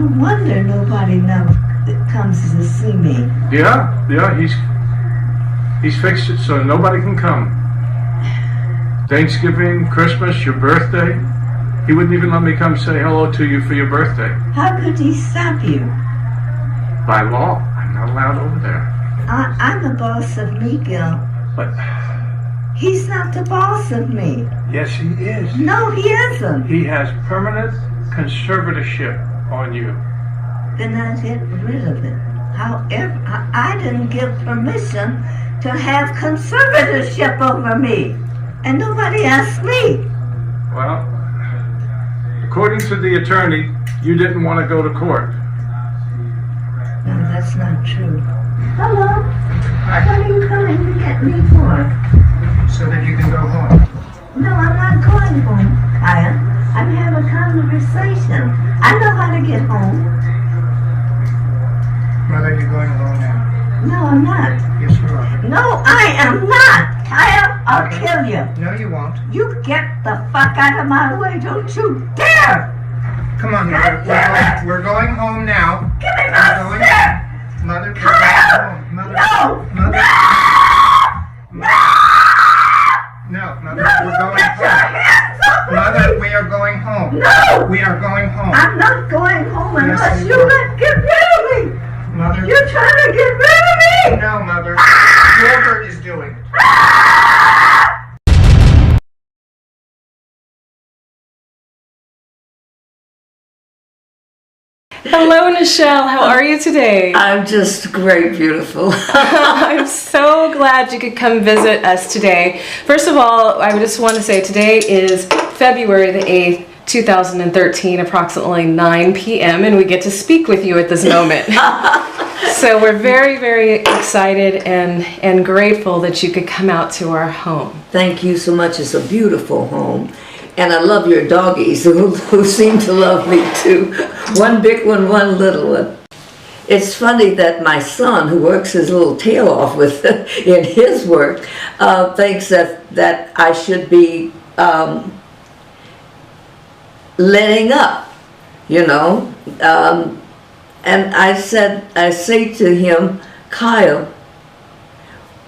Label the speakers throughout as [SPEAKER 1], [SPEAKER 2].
[SPEAKER 1] No wonder nobody now comes to see me.
[SPEAKER 2] Yeah, he's fixed it so nobody can come. Thanksgiving, Christmas, your birthday. He wouldn't even let me come say hello to you for your birthday.
[SPEAKER 1] How could he stop you?
[SPEAKER 2] By law, I'm not allowed over there.
[SPEAKER 1] I'm the boss of me, Gil.
[SPEAKER 2] But
[SPEAKER 1] He's not the boss of me.
[SPEAKER 2] yes, he is.
[SPEAKER 1] No, he isn't.
[SPEAKER 2] He has permanent conservatorship on you.
[SPEAKER 1] Then I get rid of it. However, I didn't give permission to have conservatorship over me. And nobody asked me.
[SPEAKER 2] Well, according to the attorney, you didn't want to go to court.
[SPEAKER 1] No, that's not true. Hello? What are you coming to get me for?
[SPEAKER 3] So that you can go home.
[SPEAKER 1] No, I'm not going home, Kaya. I'm having a conversation. I know how to get home.
[SPEAKER 3] Mother, you're going home now.
[SPEAKER 1] No, I'm not.
[SPEAKER 3] Yes, you are.
[SPEAKER 1] No, I am not. Kaya, I'll kill you.
[SPEAKER 3] No, you won't.
[SPEAKER 1] You get the fuck out of my way. Don't you dare!
[SPEAKER 3] Come on, Mother. We're going home now.
[SPEAKER 1] Give me my stick!
[SPEAKER 3] Mother, we're
[SPEAKER 1] Kaya!
[SPEAKER 3] going home. Mother,
[SPEAKER 1] No!
[SPEAKER 3] Mother.
[SPEAKER 1] No!
[SPEAKER 3] No, Mother,
[SPEAKER 1] No,
[SPEAKER 3] we're
[SPEAKER 1] you
[SPEAKER 3] going
[SPEAKER 1] get your
[SPEAKER 3] home.
[SPEAKER 1] hands off of
[SPEAKER 3] Mother,
[SPEAKER 1] me!
[SPEAKER 3] we are going home.
[SPEAKER 1] No!
[SPEAKER 3] We are going home.
[SPEAKER 1] I'm not going home
[SPEAKER 3] Yes,
[SPEAKER 1] unless
[SPEAKER 3] you
[SPEAKER 1] you
[SPEAKER 3] are.
[SPEAKER 1] get rid of me!
[SPEAKER 3] Mother.
[SPEAKER 1] You're trying to get rid of me!
[SPEAKER 3] No, Mother. Gilbert is doing it.
[SPEAKER 4] Hello, Nichelle. How are you today?
[SPEAKER 1] I'm just great, beautiful.
[SPEAKER 4] I'm so glad you could come visit us today. First of all, I just want to say today is February the 8th, 2013, approximately 9 p.m., and we get to speak with you at this moment. So we're very, very excited and grateful that you could come out to our home.
[SPEAKER 1] Thank you so much. It's a beautiful home. And I love your doggies who seem to love me too. One big one, one little one. It's funny that my son, who works his little tail off with in his work, thinks that I should be letting up, you know. And I say to him, Kyle,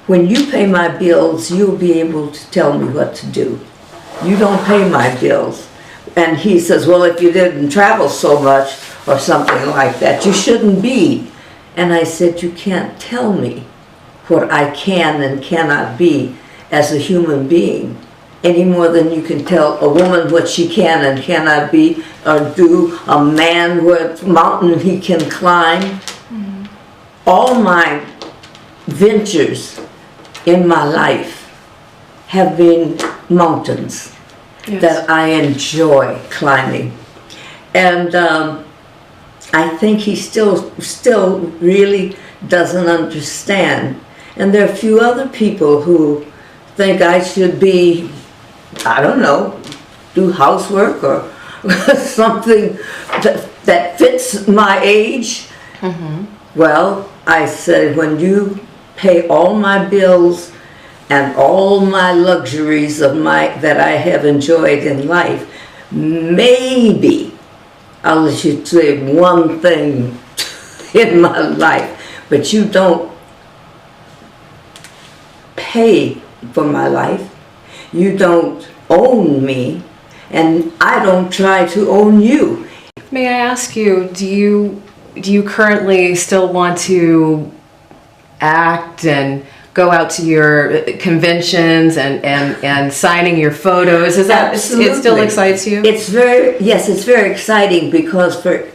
[SPEAKER 1] when you pay my bills, you'll be able to tell me what to do. You don't pay my bills. And he says, well, if you didn't travel so much or something like that, you shouldn't be. And I said, you can't tell me what I can and cannot be as a human being any more than you can tell a woman what she can and cannot be, or do a man what mountain he can climb. Mm-hmm. All my ventures in my life have been mountains. Yes. That I enjoy climbing, and I think he still really doesn't understand. And there are a few other people who think I should be, I don't know, do housework or something that fits my age. Mm-hmm. Well, I said, when you pay all my bills and all my luxuries that I have enjoyed in life, maybe I'll let you say one thing in my life, but you don't pay for my life, you don't own me, and I don't try to own you.
[SPEAKER 4] May I ask you, do you currently still want to act and go out to your conventions and signing your photos? Is that
[SPEAKER 1] Absolutely.
[SPEAKER 4] It still excites you?
[SPEAKER 1] It's very exciting, because for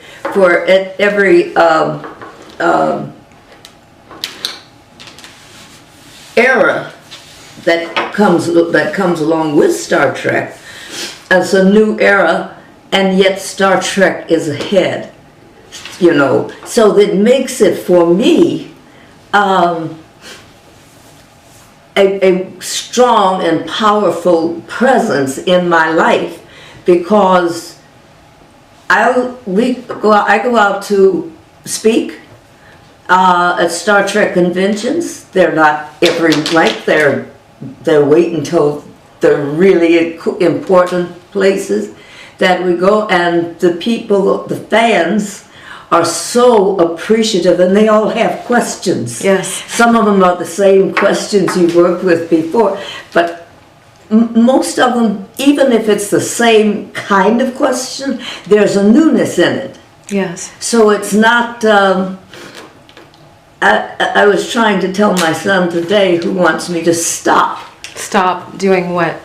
[SPEAKER 1] every era that comes along with Star Trek, it's a new era, and yet Star Trek is ahead. You know, so that makes it for me a strong and powerful presence in my life, because I go out to speak at Star Trek conventions. They're not every night. They wait until the really important places that we go, and the people, the fans, are so appreciative, and they all have questions.
[SPEAKER 4] Yes.
[SPEAKER 1] Some of them are the same questions you worked with before, but most of them, even if it's the same kind of question, there's a newness in it.
[SPEAKER 4] Yes.
[SPEAKER 1] So it's not, I was trying to tell my son today, who wants me to stop.
[SPEAKER 4] Stop doing what?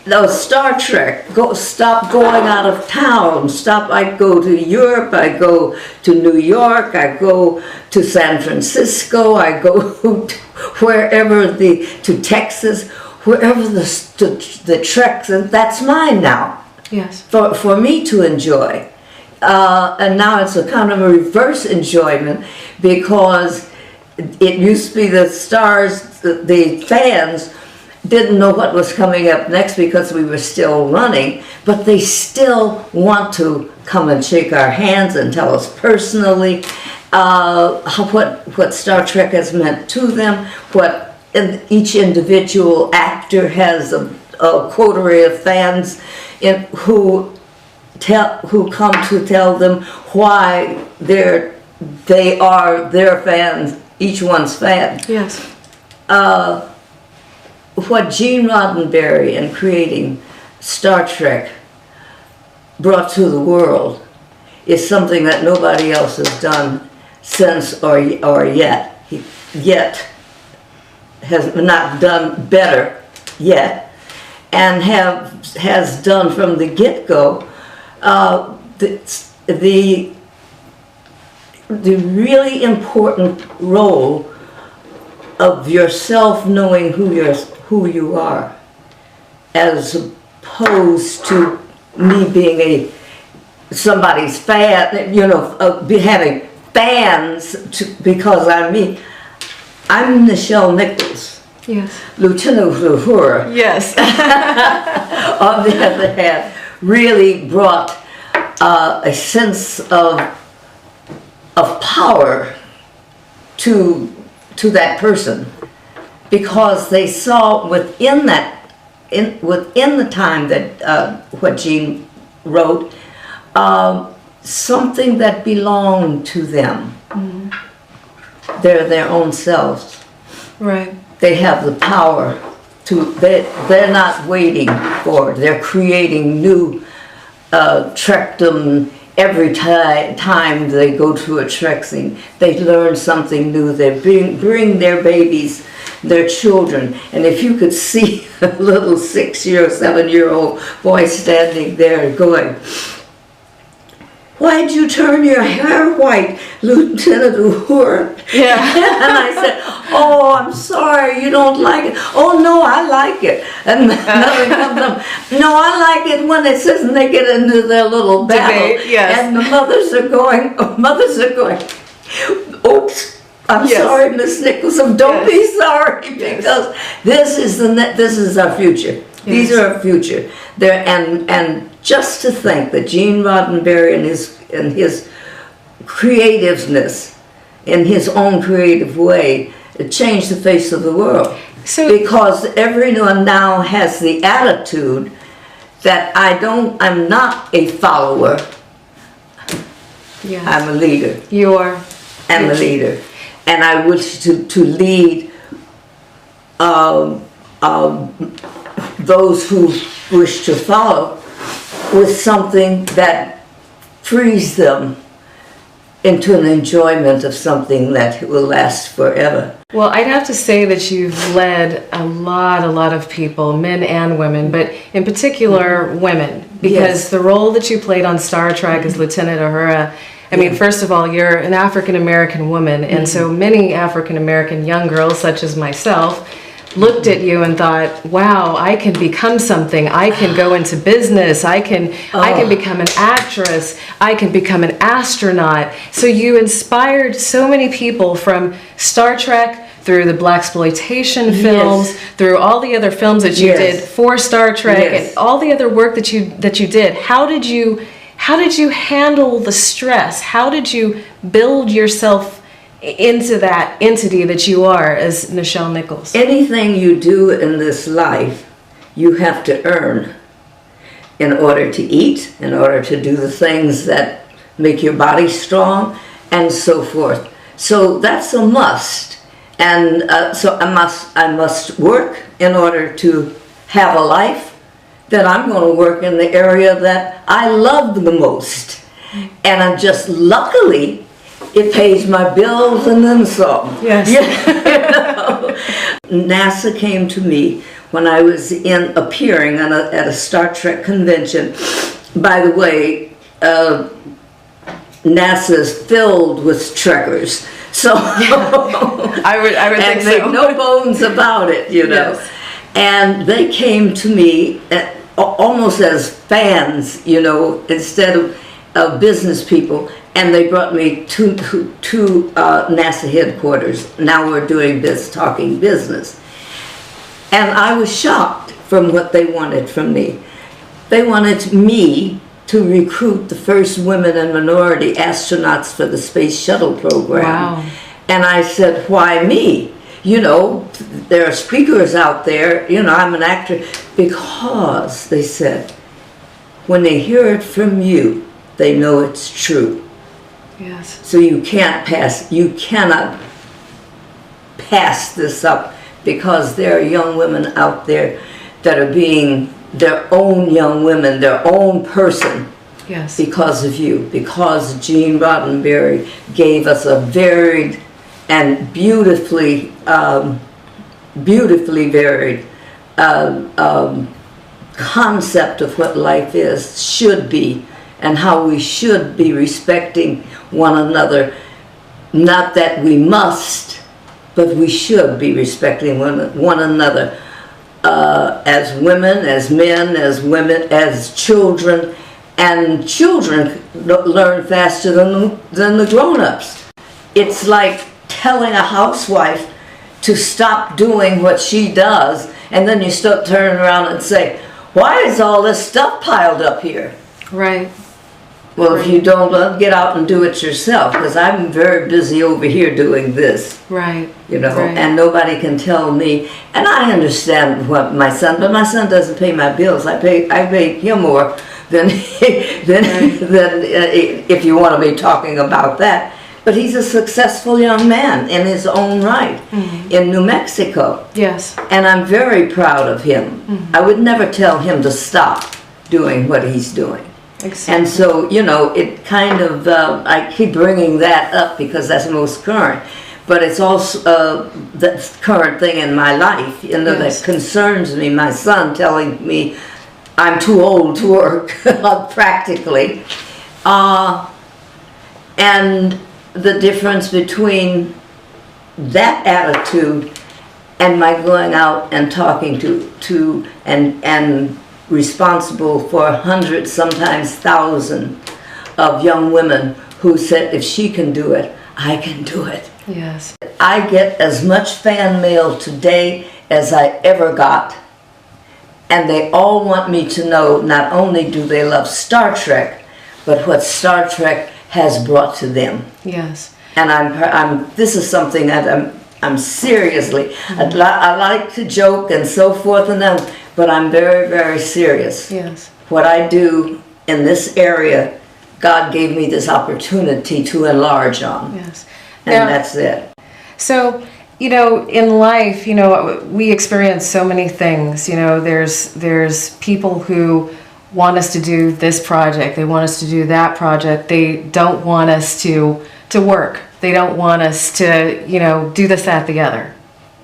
[SPEAKER 1] No, Star Trek. Stop going out of town. I go to Europe. I go to New York. I go to San Francisco. I go to wherever to Texas, wherever the treks. And that's mine now.
[SPEAKER 4] Yes.
[SPEAKER 1] For me to enjoy. And now it's a kind of a reverse enjoyment, because it used to be the stars, the fans didn't know what was coming up next because we were still running, but they still want to come and shake our hands and tell us personally what Star Trek has meant to them, what each individual actor has a coterie of fans who come to tell them why they are their fans, each one's fan.
[SPEAKER 4] Yes.
[SPEAKER 1] What Gene Roddenberry in creating Star Trek brought to the world is something that nobody else has done since or yet. Yet has not done better yet, and has done from the get-go the really important role of yourself knowing who you are, as opposed to me being somebody's fan, having fans because I'm me. I'm Nichelle Nichols.
[SPEAKER 4] Yes.
[SPEAKER 1] Lieutenant Uhura.
[SPEAKER 4] Yes.
[SPEAKER 1] On the other hand, really brought a sense of power to that person, because they saw within the time that what Gene wrote, something that belonged to them. Mm-hmm. They're their own selves.
[SPEAKER 4] Right.
[SPEAKER 1] They have the power they're not waiting for it. They're creating new Trekdom every time they go to a Trek scene. They learn something new. They bring their babies, their children. And if you could see a little 6-year or 7-year-old boy standing there going, "Why'd you turn your hair white, Lieutenant Uhura?"
[SPEAKER 4] Yeah.
[SPEAKER 1] And I said, "Oh, I'm sorry, you don't like it." "Oh, no, I like it." And another comes up, "No, I like it when it says," and they get into their little battle.
[SPEAKER 4] Debate, yes.
[SPEAKER 1] And the mothers are going, "Oops, I'm
[SPEAKER 4] Yes.
[SPEAKER 1] sorry, Miss Nicholson, don't
[SPEAKER 4] Yes.
[SPEAKER 1] be sorry, because this is our future. These
[SPEAKER 4] Yes.
[SPEAKER 1] are our future." And just to think that Gene Roddenberry in his creativeness, in his own creative way, it changed the face of the world.
[SPEAKER 4] So
[SPEAKER 1] Because everyone now has the attitude that I'm not a follower,
[SPEAKER 4] yes.
[SPEAKER 1] I'm a leader.
[SPEAKER 4] You are.
[SPEAKER 1] I'm a leader. And I wish to lead those who wish to follow with something that frees them into an enjoyment of something that will last forever.
[SPEAKER 4] Well, I'd have to say that you've led a lot of people, men and women, but in particular women, because
[SPEAKER 1] Yes.
[SPEAKER 4] the role that you played on Star Trek as Lieutenant Uhura, I mean, first of all, you're an African American woman, and so many African American young girls, such as myself, looked at you and thought, "Wow, I can become something. I can go into business. I can become an actress. I can become an astronaut." So you inspired so many people, from Star Trek through the blaxploitation films, through all the other films that you
[SPEAKER 1] Yes.
[SPEAKER 4] did for Star Trek,
[SPEAKER 1] Yes.
[SPEAKER 4] and all the other work that you did. How did you handle the stress? How did you build yourself into that entity that you are as Nichelle Nichols?
[SPEAKER 1] Anything you do in this life, you have to earn in order to eat, in order to do the things that make your body strong, and so forth. So that's a must. And so I must work in order to have a life. Then I'm going to work in the area that I love the most. And I'm just, luckily, it pays my bills and then some.
[SPEAKER 4] Yes.
[SPEAKER 1] You know? NASA came to me when I was appearing at a Star Trek convention. By the way, NASA's filled with trekkers. So
[SPEAKER 4] I would think
[SPEAKER 1] and make
[SPEAKER 4] so.
[SPEAKER 1] no bones about it, you know.
[SPEAKER 4] Yes.
[SPEAKER 1] And they came to me almost as fans, you know, instead of business people. And they brought me to NASA headquarters. Now we're doing talking business. And I was shocked from what they wanted from me. They wanted me to recruit the first women and minority astronauts for the Space Shuttle program.
[SPEAKER 4] Wow.
[SPEAKER 1] And I said, why me? You know, there are speakers out there, you know, I'm an actor. Because, they said, when they hear it from you, they know it's true.
[SPEAKER 4] Yes.
[SPEAKER 1] So you cannot pass this up, because there are young women out there that are being their own young women, their own person,
[SPEAKER 4] Yes.
[SPEAKER 1] because of you, because Gene Roddenberry gave us a varied and beautifully varied concept of what life is, should be, and how we should be respecting one another. Not that we must, but we should be respecting one another, as women, as men, as women, as children. And children learn faster than the grown-ups. It's like telling a housewife to stop doing what she does, and then you start turning around and say, why is all this stuff piled up here?
[SPEAKER 4] Right.
[SPEAKER 1] Well, if you don't, get out and do it yourself, because I'm very busy over here doing this.
[SPEAKER 4] Right.
[SPEAKER 1] You know,
[SPEAKER 4] Right.
[SPEAKER 1] and nobody can tell me. And I understand what my son, but my son doesn't pay my bills. I pay him more than if you want to be talking about that. But he's a successful young man in his own right in New Mexico.
[SPEAKER 4] Yes.
[SPEAKER 1] And I'm very proud of him. I would never tell him to stop doing what he's doing.
[SPEAKER 4] Exactly.
[SPEAKER 1] And so, you know, it kind of, I keep bringing that up because that's most current. But it's also the current thing in my life, you know,
[SPEAKER 4] Yes.
[SPEAKER 1] that concerns me. My son telling me I'm too old to work, practically. And the difference between that attitude and my going out and talking to and responsible for hundreds, sometimes thousands of young women who said, if she can do it, I can do it.
[SPEAKER 4] Yes.
[SPEAKER 1] I get as much fan mail today as I ever got. And they all want me to know, not only do they love Star Trek, but what Star Trek has brought to them.
[SPEAKER 4] Yes.
[SPEAKER 1] And this is something that I'm seriously, I like to joke and so forth and then, but I'm very, very serious.
[SPEAKER 4] Yes.
[SPEAKER 1] What I do in this area, God gave me this opportunity to enlarge on.
[SPEAKER 4] Yes.
[SPEAKER 1] And
[SPEAKER 4] Now,
[SPEAKER 1] that's it.
[SPEAKER 4] So, you know, in life, you know, we experience so many things. You know, there's people who want us to do this project. They want us to do that project. They don't want us to work. They don't want us to, you know, do this, that, the other.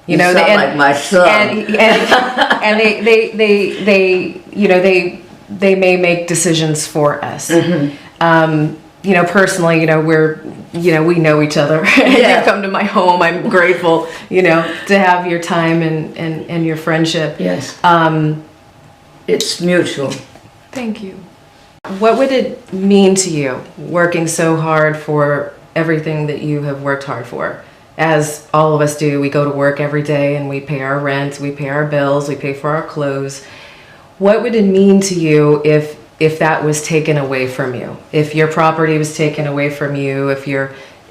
[SPEAKER 1] You know, sound like my son.
[SPEAKER 4] And they you know, they may make decisions for us. You know, personally, you know, we know each other.
[SPEAKER 1] Yeah.
[SPEAKER 4] You come to my home. I'm grateful, you know, to have your time and your friendship.
[SPEAKER 1] Yes. It's mutual.
[SPEAKER 4] Thank you. What would it mean to you working so hard for everything that you have worked hard for? As all of us do, we go to work every day and we pay our rent, we pay our bills, we pay for our clothes. What would it mean to you if that was taken away from you? If your property was taken away from you, if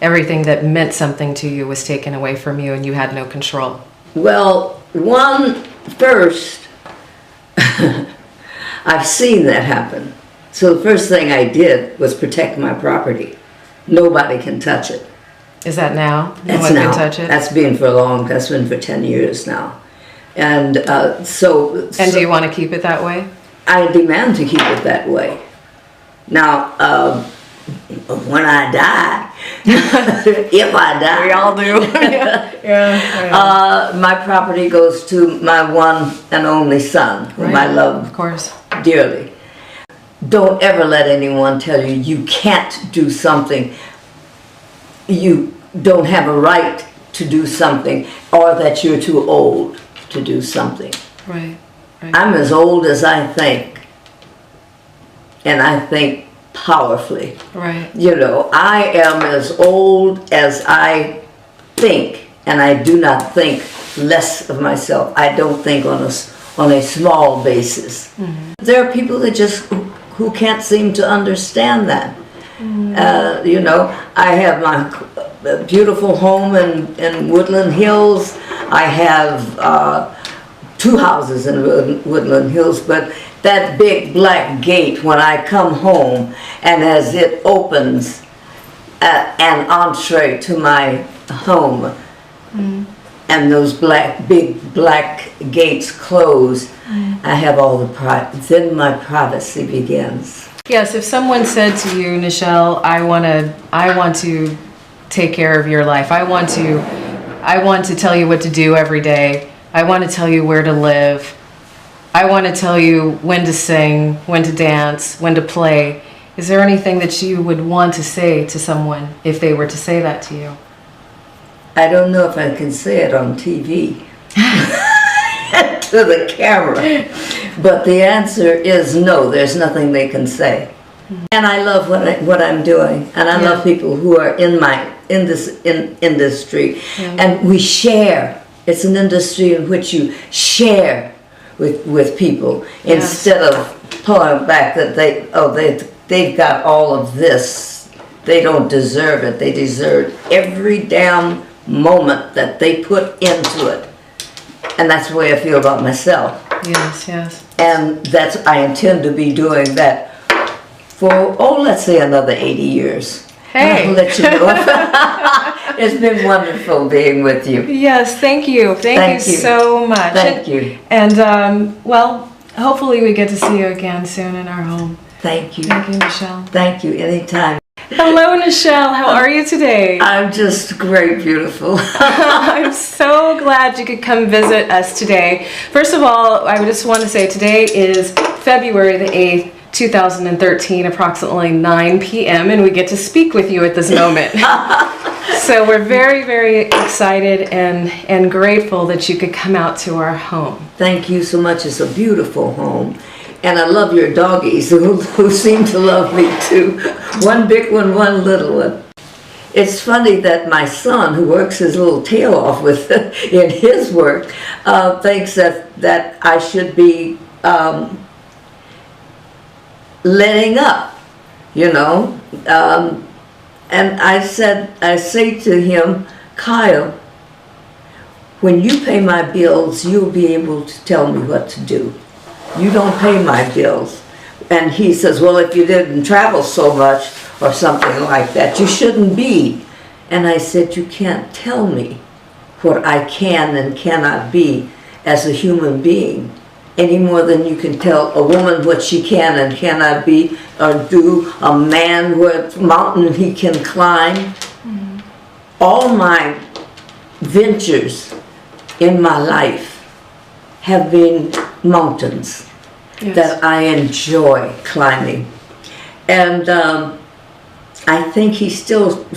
[SPEAKER 4] everything that meant something to you was taken away from you and you had no control?
[SPEAKER 1] Well, first, I've seen that happen. So the first thing I did was protect my property. Nobody can touch it.
[SPEAKER 4] Is that now? No
[SPEAKER 1] That's
[SPEAKER 4] one
[SPEAKER 1] now.
[SPEAKER 4] can touch it?
[SPEAKER 1] That's been for 10 years now. And
[SPEAKER 4] And do you want to keep it that way?
[SPEAKER 1] I demand to keep it that way. Now, when I die, if I die,
[SPEAKER 4] We all do. Yeah.
[SPEAKER 1] my property goes to my one and only son, whom I
[SPEAKER 4] Right.
[SPEAKER 1] love
[SPEAKER 4] Of course.
[SPEAKER 1] dearly. Don't ever let anyone tell you you can't do something, you don't have a right to do something, or that you're too old to do something.
[SPEAKER 4] Right. Right.
[SPEAKER 1] I'm as old as I think, and I think powerfully.
[SPEAKER 4] Right.
[SPEAKER 1] You know, I am as old as I think, and I do not think less of myself. I don't think on a small basis. There are people that just who can't seem to understand that. You know, I have my beautiful home in Woodland Hills. I have 2 houses in Woodland Hills, but that big black gate when I come home, and as it opens, an entree to my home, and those big black gates close, I have all the then my privacy begins.
[SPEAKER 4] Yes, if someone said to you, Nichelle, I want to take care of your life. I want to tell you what to do every day. I want to tell you where to live. I want to tell you when to sing, when to dance, when to play. Is there anything that you would want to say to someone if they were to say that to you?
[SPEAKER 1] I don't know if I can say it on TV to the camera, but the answer is no, there's nothing they can say. And I love what I'm doing, and I love people who are in this industry, and we share. It's an industry in which you share with people instead of pulling back that they've got all of this. They don't deserve it. They deserve every damn moment that they put into it. And that's the way I feel about myself.
[SPEAKER 4] Yes, yes.
[SPEAKER 1] And I intend to be doing that for, let's say another 80 years.
[SPEAKER 4] Hey.
[SPEAKER 1] I'll let you know. It's been wonderful being with you.
[SPEAKER 4] Yes, thank you. Thank you so much.
[SPEAKER 1] Thank you.
[SPEAKER 4] And, well, hopefully we get to see you again soon in our home.
[SPEAKER 1] Thank you.
[SPEAKER 4] Thank you, Nichelle.
[SPEAKER 1] Thank you. Anytime.
[SPEAKER 4] Hello, Nichelle. How are you today?
[SPEAKER 1] I'm just great, beautiful.
[SPEAKER 4] I'm so glad you could come visit us today. First of all, I just want to say today is February the 8th, 2013, approximately 9 p.m., and we get to speak with you at this moment. So we're very, very excited and grateful that you could come out to our home.
[SPEAKER 1] Thank you so much. It's a beautiful home. And I love your doggies who seem to love me too. One big one, one little one. It's funny that my son, who works his little tail off with in his work, thinks that I should be letting up, you know. And I say to him, Kyle, when you pay my bills, you'll be able to tell me what to do. You don't pay my bills. And he says, well, if you didn't travel so much or something like that, you shouldn't be. And I said, you can't tell me what I can and cannot be as a human being any more than you can tell a woman what she can and cannot be, or do a man what mountain he can climb. All my ventures in my life have been mountains that I enjoy climbing. And I think he still